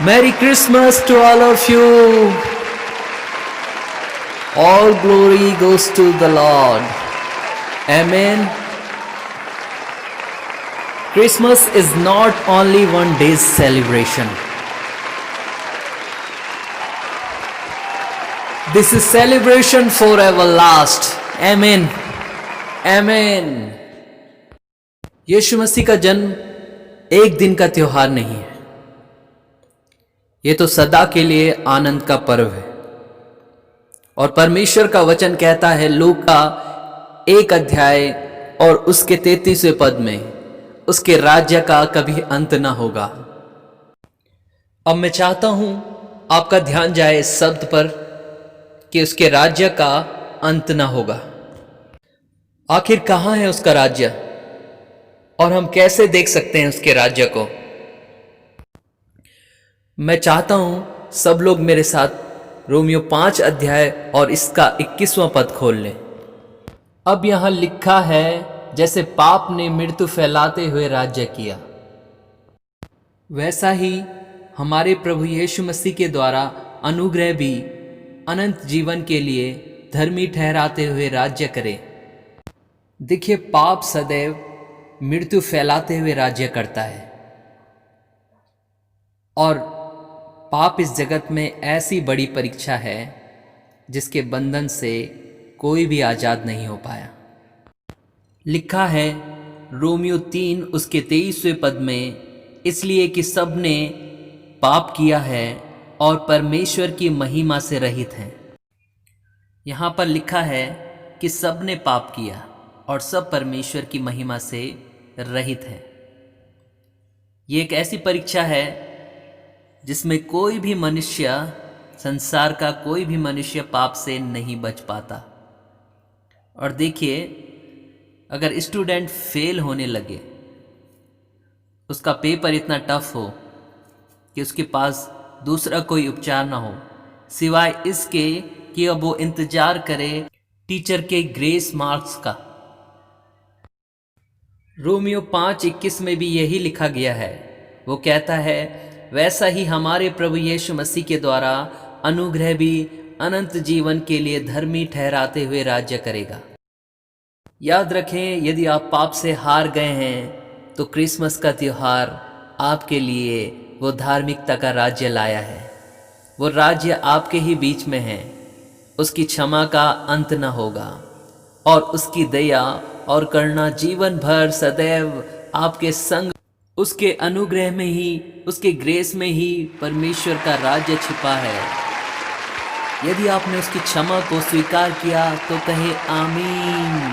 Merry Christmas to all of you. All glory goes to the Lord. Amen. Christmas is not only one day's celebration. This is celebration forever last. Amen. Amen. यीशु मसीह का जन्म एक दिन का त्योहार नहीं है, ये तो सदा के लिए आनंद का पर्व है। और परमेश्वर का वचन कहता है लूका 1 अध्याय और उसके 33वें पद में, उसके राज्य का कभी अंत ना होगा। अब मैं चाहता हूं आपका ध्यान जाए इस शब्द पर कि उसके राज्य का अंत ना होगा। आखिर कहां है उसका राज्य और हम कैसे देख सकते हैं उसके राज्य को? मैं चाहता हूं सब लोग मेरे साथ रोमियो 5 अध्याय और इसका 21वां पद खोल लें। अब यहां लिखा है, जैसे पाप ने मृत्यु फैलाते हुए राज्य किया, वैसा ही हमारे प्रभु यीशु मसीह के द्वारा अनुग्रह भी अनंत जीवन के लिए धर्मी ठहराते हुए राज्य करे। देखिए, पाप सदैव मृत्यु फैलाते हुए राज्य करता है और पाप इस जगत में ऐसी बड़ी परीक्षा है जिसके बंधन से कोई भी आजाद नहीं हो पाया। लिखा है रोमियो 3 उसके 23वें पद में, इसलिए कि सब ने पाप किया है और परमेश्वर की महिमा से रहित हैं। यहाँ पर लिखा है कि सब ने पाप किया और सब परमेश्वर की महिमा से रहित हैं। ये एक ऐसी परीक्षा है जिसमें कोई भी मनुष्य, संसार का कोई भी मनुष्य पाप से नहीं बच पाता। और देखिए, अगर स्टूडेंट फेल होने लगे, उसका पेपर इतना टफ हो कि उसके पास दूसरा कोई उपचार ना हो सिवाय इसके कि अब वो इंतजार करे टीचर के ग्रेस मार्क्स का। रोमियो 5:21 में भी यही लिखा गया है। वो कहता है, वैसा ही हमारे प्रभु यीशु मसीह के द्वारा अनुग्रह भी अनंत जीवन के लिए धर्मी ठहराते हुए राज्य करेगा। याद रखें, यदि आप पाप से हार गए हैं तो क्रिसमस का त्यौहार आपके लिए वो धार्मिकता का राज्य लाया है। वो राज्य आपके ही बीच में है। उसकी क्षमा का अंत न होगा और उसकी दया और करुणा जीवन भर सदैव आपके संग। उसके अनुग्रह में ही, उसके ग्रेस में ही परमेश्वर का राज्य छिपा है। यदि आपने उसकी क्षमा को स्वीकार किया तो कहे आमीन।